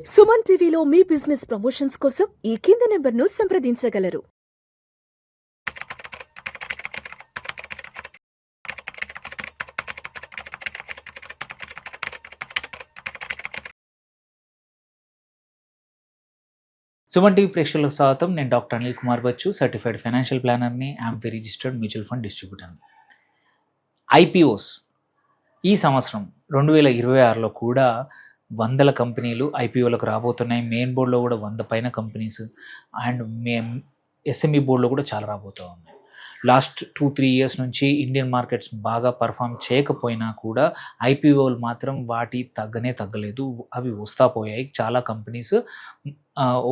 సుమన్ టీవీలో మీ business promotions కోసం ఈ కింది నెంబర్ను సంప్రదించగలరు. సుమన్ టీవీ ప్రేక్షకులకు స్వాగతం. నేను doctor Anil Kumar Bachchu, certified financial ప్లానర్ని, యాంఫీ రిజిస్టర్డ్ మ్యూచువల్ ఫండ్ డిస్ట్రిబ్యూటర్ని. ఐపీఓస్ ఈ సంవత్సరం 2026లో కూడా వందల కంపెనీలు ఐపీఓలకు రాబోతున్నాయి. మెయిన్ బోర్డులో కూడా 100 పైన కంపెనీస్ అండ్ ఎస్ఎంఈ బోర్డులో కూడా చాలా రాబోతూ ఉన్నాయి. లాస్ట్ 2-3 ఇయర్స్ నుంచి ఇండియన్ మార్కెట్స్ బాగా పర్ఫామ్ చేయకపోయినా కూడా ఐపీఓలు మాత్రం వాటి తగ్గలేదు. అవి వస్తా పోయాయి. చాలా కంపెనీస్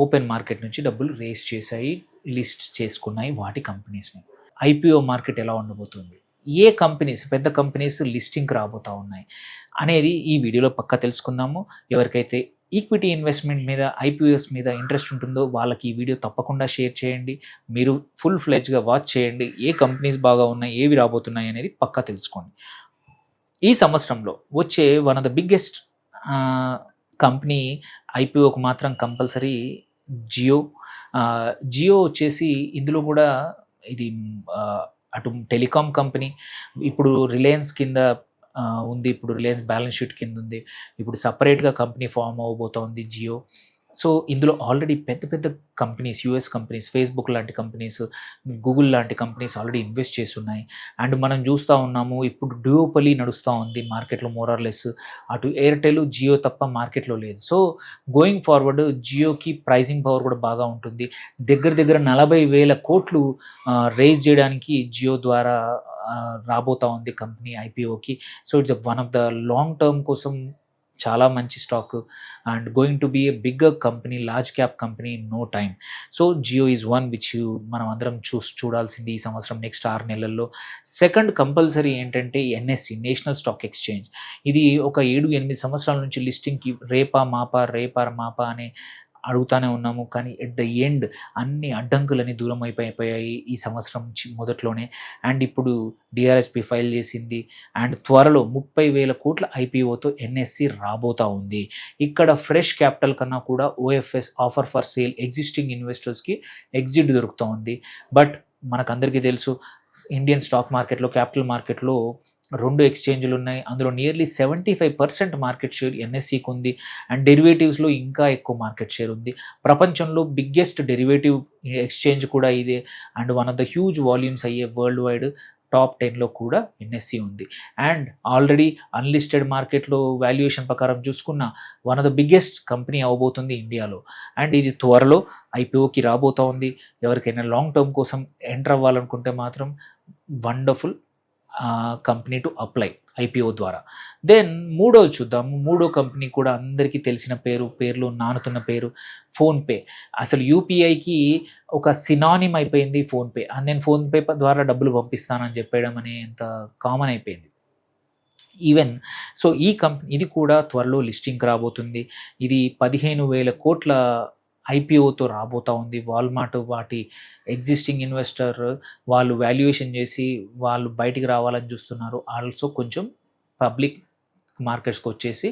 ఓపెన్ మార్కెట్ నుంచి డబ్బులు రేస్ చేశాయి, లిస్ట్ చేసుకున్నాయి వాటి కంపెనీస్ని. ఐపీఓ మార్కెట్ ఎలా ఉండబోతుంది, ఏ కంపెనీస్ పెద్ద కంపెనీస్ లిస్టింగ్కి రాబోతూ ఉన్నాయి అనేది ఈ వీడియోలో పక్కా తెలుసుకుందాము. ఎవరికైతే ఈక్విటీ ఇన్వెస్ట్మెంట్ మీద, ఐపీఓస్ మీద ఇంట్రెస్ట్ ఉంటుందో వాళ్ళకి ఈ వీడియో తప్పకుండా షేర్ చేయండి. మీరు ఫుల్ ఫ్లెడ్జ్గా వాచ్ చేయండి. ఏ కంపెనీస్ బాగా ఉన్నాయి, ఏవి రాబోతున్నాయి అనేది పక్కా తెలుసుకోండి. ఈ సంవత్సరంలో వచ్చే one of the biggest company ఐపీఓకి మాత్రం కంపల్సరీ జియో వచ్చేసి ఇందులో కూడా ఇది అటు టెలికాం కంపెనీ, ఇప్పుడు రిలయన్స్ కింద ఉంది, ఇప్పుడు రిలయన్స్ బ్యాలెన్స్ షీట్ కింద ఉంది. ఇప్పుడు సపరేట్గా కంపెనీ ఫామ్ అవ్వబోతోంది జియో. సో ఇందులో ఆల్రెడీ పెద్ద పెద్ద కంపెనీస్, యూఎస్ కంపెనీస్, ఫేస్బుక్ లాంటి కంపెనీస్, గూగుల్ లాంటి కంపెనీస్ ఆల్రెడీ ఇన్వెస్ట్ చేస్తున్నాయి. అండ్ మనం చూస్తూ ఉన్నాము ఇప్పుడు డ్యూయోపలీ నడుస్తూ ఉంది మార్కెట్లో మోరార్లెస్. అటు ఎయిర్టెల్, జియో తప్ప మార్కెట్లో లేదు. సో గోయింగ్ ఫార్వర్డ్ జియోకి ప్రైజింగ్ పవర్ కూడా బాగా ఉంటుంది. దగ్గర 40,000 కోట్లు రేజ్ చేయడానికి జియో ద్వారా రాబోతూ ఉంది కంపెనీ ఐపీఓకి. So it's one of the long term కోసం చాలా మంచి stock and going to be a bigger company, large cap company in no time. So Jio is one which మనం అందరం చూడాల్సింది ఈ సంవత్సరం నెక్స్ట్ 6 నెలల్లో. సెకండ్ కంపల్సరీ ఏంటంటే ఎన్ఎస్సి, నేషనల్ స్టాక్ ఎక్స్చేంజ్. ఇది ఒక 7-8 సంవత్సరాల నుంచి లిస్టింగ్కి రేపా మాపా అనే అడుగుతానే ఉన్నాము. కానీ ఎట్ ద ఎండ్ అన్ని అడ్డంకులని దూరం అయిపోయాయి ఈ సంవత్సరం మొదట్లోనే. అండ్ ఇప్పుడు డిఆర్ఎస్పి ఫైల్ చేసింది అండ్ త్వరలో 30,000 కోట్ల ఐపీఓతో ఎన్ఎస్సి రాబోతూ ఉంది. ఇక్కడ ఫ్రెష్ క్యాపిటల్ కన్నా కూడా OFS, offer for sale, existing ఇన్వెస్టర్స్కి ఎగ్జిట్ దొరుకుతూ ఉంది. బట్ మనకందరికీ తెలుసు ఇండియన్ స్టాక్ మార్కెట్లో, క్యాపిటల్ మార్కెట్లో 2 ఎక్స్చేంజ్లు ఉన్నాయి. అందులో నియర్లీ 75% మార్కెట్ షేర్ ఎన్ఎస్సికి ఉంది. అండ్ డెరివేటివ్స్లో ఇంకా ఎక్కువ మార్కెట్ షేర్ ఉంది. ప్రపంచంలో బిగ్గెస్ట్ డెరివేటివ్ ఎక్స్చేంజ్ కూడా ఇదే. And one of the huge volumes అయ్యే వరల్డ్ వైడ్ టాప్ 10లో కూడా ఎన్ఎస్సి ఉంది. అండ్ ఆల్రెడీ అన్లిస్టెడ్ మార్కెట్లో వాల్యుయేషన్ ప్రకారం చూసుకున్న one of the biggest company అవ్వబోతుంది ఇండియాలో. అండ్ ఇది త్వరలో ఐపీఓకి రాబోతూ ఉంది. ఎవరికైనా లాంగ్ టర్మ్ కోసం ఎంటర్ అవ్వాలనుకుంటే మాత్రం wonderful company to apply IPO ద్వారా. దెన్ మూడోది చూద్దాము. మూడో కంపెనీ కూడా అందరికీ తెలిసిన పేర్లు నానుతున్న పేరు ఫోన్పే. అసలు యూపీఐకి ఒక సినానిమ్ అయిపోయింది ఫోన్పే. అండ్ నేను ఫోన్పే ద్వారా డబ్బులు పంపిస్తానని చెప్పడం అనేంత కామన్ అయిపోయింది ఈవెన్. సో ఈ కంపెనీ ఇది కూడా త్వరలో లిస్టింగ్కి రాబోతుంది. ఇది 15,000 కోట్ల ఐపీఓతో రాబోతూ ఉంది. వాల్మార్ట్ వాటి ఎగ్జిస్టింగ్ ఇన్వెస్టర్ వాళ్ళు వాల్యుయేషన్ చేసి వాళ్ళు బయటికి రావాలని చూస్తున్నారు. ఆల్సో కొంచెం పబ్లిక్ మార్కెట్స్కి వచ్చేసి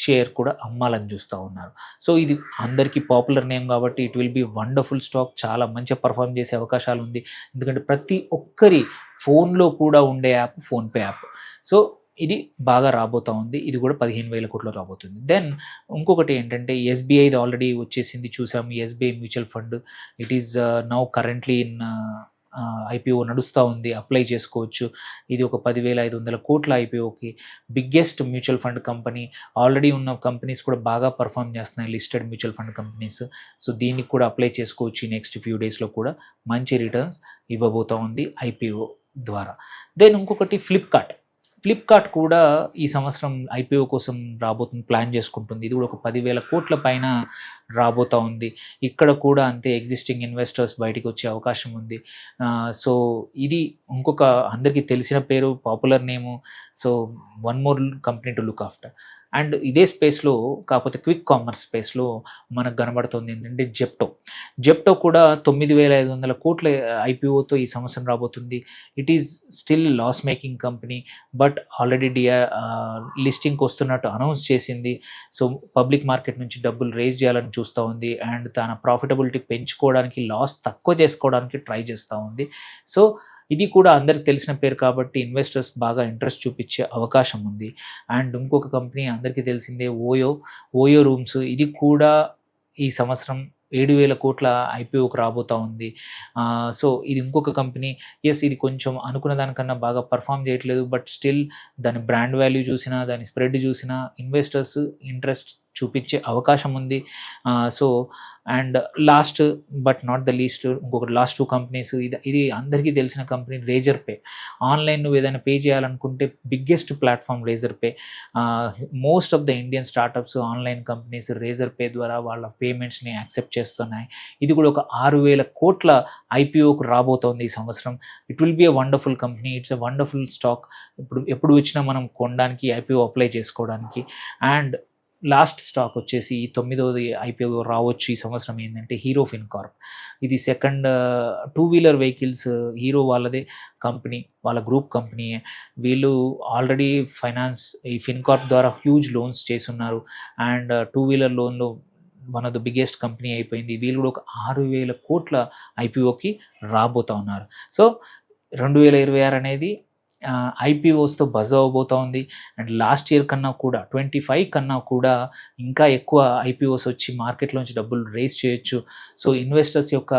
షేర్ కూడా అమ్మాలని చూస్తూ ఉన్నారు. సో ఇది అందరికీ పాపులర్ నేమ్ కాబట్టి it will be wonderful stock. చాలా మంచిగా పర్ఫామ్ చేసే అవకాశాలు ఉంది. ఎందుకంటే ప్రతి ఒక్కరి ఫోన్లో కూడా ఉండే యాప్ ఫోన్పే యాప్. సో ఇది బాగా రాబోతూ ఉంది. ఇది కూడా 15,000 కోట్లు రాబోతుంది. దెన్ ఇంకొకటి ఏంటంటే ఎస్బీఐది ఆల్రెడీ వచ్చేసింది, చూసాము. SBI mutual fund it is now currently in IPO నడుస్తూ ఉంది. అప్లై చేసుకోవచ్చు. ఇది ఒక 10,500 కోట్ల ఐపీఓకి biggest mutual fund company. Already ఉన్న కంపెనీస్ కూడా బాగా పర్ఫామ్ చేస్తున్నాయి, listed mutual fund companies. So దీనికి కూడా అప్లై చేసుకోవచ్చు. నెక్స్ట్ ఫ్యూ డేస్లో కూడా మంచి రిటర్న్స్ ఇవ్వబోతూ ఉంది ఐపీఓ ద్వారా. దెన్ ఇంకొకటి ఫ్లిప్కార్ట్ కూడా ఈ సంవత్సరం ఐపీఓ కోసం ప్లాన్ చేసుకుంటుంది. ఇది కూడా ఒక 10,000 కోట్ల పైన రాబోతూ ఉంది. ఇక్కడ కూడా అంతే ఎగ్జిస్టింగ్ ఇన్వెస్టర్స్ బయటికి వచ్చే అవకాశం ఉంది. సో ఇది ఇంకొక అందరికీ తెలిసిన పేరు, popular name. So one more company to look after. And ఇదే స్పేస్లో కాకపోతే క్విక్ కామర్స్ స్పేస్లో మనకు కనబడుతుంది ఏంటంటే జెప్టో కూడా 9,500 కోట్ల ఐపీఓతో ఈ సంవత్సరం రాబోతుంది. It is still loss making company, but already లిస్టింగ్కి వస్తున్నట్టు అనౌన్స్ చేసింది. సో పబ్లిక్ మార్కెట్ నుంచి డబ్బులు రేజ్ చేయాలని చూస్తూ ఉంది అండ్ తన ప్రాఫిటబిలిటీ పెంచుకోవడానికి, లాస్ తక్కువ చేసుకోవడానికి ట్రై చేస్తూ ఉంది. సో ఇది కూడా అందరికి తెలిసిన పేరు కాబట్టి ఇన్వెస్టర్స్ బాగా ఇంట్రెస్ట్ చూపించే అవకాశం ఉంది. అండ్ ఇంకొక కంపెనీ అందరికీ తెలిసిందే ఓయో రూమ్స్. ఇది కూడా ఈ సంవత్సరం 7,000 కోట్ల ఐపీఓకి రాబోతూ ఉంది. సో ఇది ఇంకొక కంపెనీ. ఎస్, ఇది కొంచెం అనుకున్న దానికన్నా బాగా పర్ఫామ్ చేయట్లేదు, బట్ స్టిల్ దాని బ్రాండ్ వాల్యూ చూసినా, దాని స్ప్రెడ్ చూసినా ఇన్వెస్టర్స్ ఇంట్రెస్ట్ చూపించే అవకాశం ఉంది. So and last but not the least ఇంకొక లాస్ట్ 2 కంపెనీస్. ఇది అందరికీ తెలిసిన కంపెనీ రేజర్ పే. ఆన్లైన్ నువ్వు ఏదైనా పే చేయాలనుకుంటే biggest platform Razorpay. Most of the Indian startups, online companies Razorpay ద్వారా వాళ్ళ పేమెంట్స్ని యాక్సెప్ట్ చేస్తున్నాయి. ఇది కూడా ఒక 6,000 కోట్ల ఐపీఓకి రాబోతోంది ఈ సంవత్సరం. It will be a wonderful company. It's a wonderful stock. ఎప్పుడు వచ్చినా మనం కొనడానికి, ఐపీఓ అప్లై చేసుకోవడానికి. అండ్ లాస్ట్ స్టాక్ వచ్చేసి 9వ ఐపీఓ రావచ్చు ఈ సంవత్సరం ఏంటంటే హీరో ఫిన్కార్ప్. ఇది సెకండ్ 2-వీలర్ వెహికల్స్ హీరో వాళ్ళదే కంపెనీ, వాళ్ళ గ్రూప్ కంపెనీయే. వీళ్ళు ఆల్రెడీ ఈ ఫిన్కార్ప్ ద్వారా హ్యూజ్ లోన్స్ చేస్తున్నారు అండ్ 2-వీలర్ లోన్లో one of the biggest company అయిపోయింది. వీళ్ళు కూడా ఒక 6,000 కోట్ల ఐపీఓకి రాబోతూ ఉన్నారు. సో 2026 అనేది ఐపీఓస్తో బజ్ అవ్వబోతూ ఉంది. అండ్ లాస్ట్ ఇయర్ కన్నా కూడా 25 కన్నా కూడా ఇంకా ఎక్కువ ఐపీఓస్ వచ్చి మార్కెట్లోంచి డబ్బులు రేస్ చేయొచ్చు. సో ఇన్వెస్టర్స్ యొక్క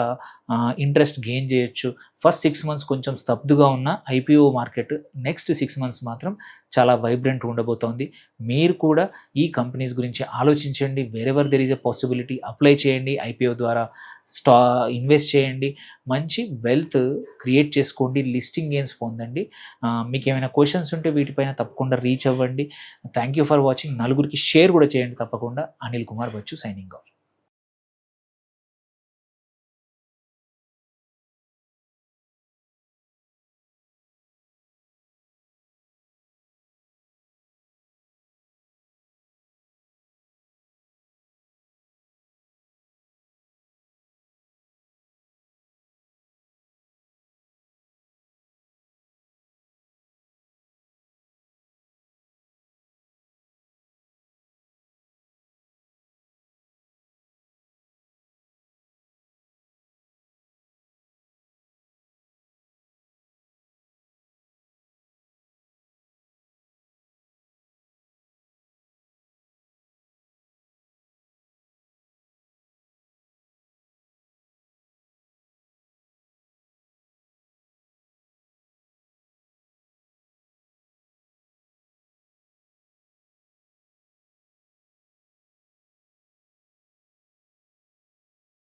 ఇంట్రెస్ట్ గెయిన్ చేయొచ్చు. ఫస్ట్ 6 మంత్స్ కొంచెం స్తబ్దుగా ఉన్న ఐపీఓ మార్కెట్ నెక్స్ట్ 6 మంత్స్ మాత్రం చాలా వైబ్రెంట్ ఉండబోతోంది. మీరు కూడా ఈ కంపెనీస్ గురించి ఆలోచించండి. Wherever there is a possibility apply చేయండి, ఐపీఓ ద్వారా ఇన్వెస్ట్ చేయండి, మంచి వెల్త్ క్రియేట్ చేసుకోండి, లిస్టింగ్ గెయిన్స్ పొందండి. మీకు ఏమైనా క్వశ్చన్స్ ఉంటే వీటిపైన తప్పకుండా రీచ్ అవ్వండి. Thank you for watching. నలుగురికి షేర్ కూడా చేయండి తప్పకుండా. Anil Kumar Bachchu signing of.